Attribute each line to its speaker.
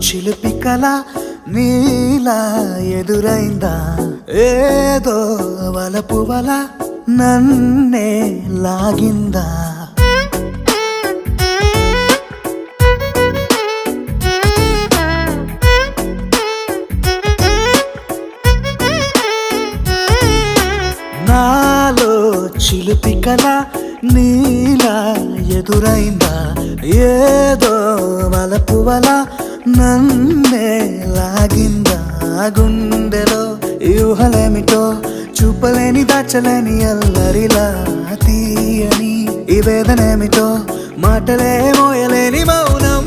Speaker 1: చిలిపి కల నీలా ఎదురైందా ఏదో వలపు వల నన్నే లాగిందా నాలో చిలిపి కల నీలా ఎదురైందా ఏదో వలపు వల నన్నే లాగిందా గుండెలో ఊహలేమిటో చూపలేని దాచలేని అల్లరిలా తీయని ఈ వేదనేమిటో మాటలే మోయలేని మౌనం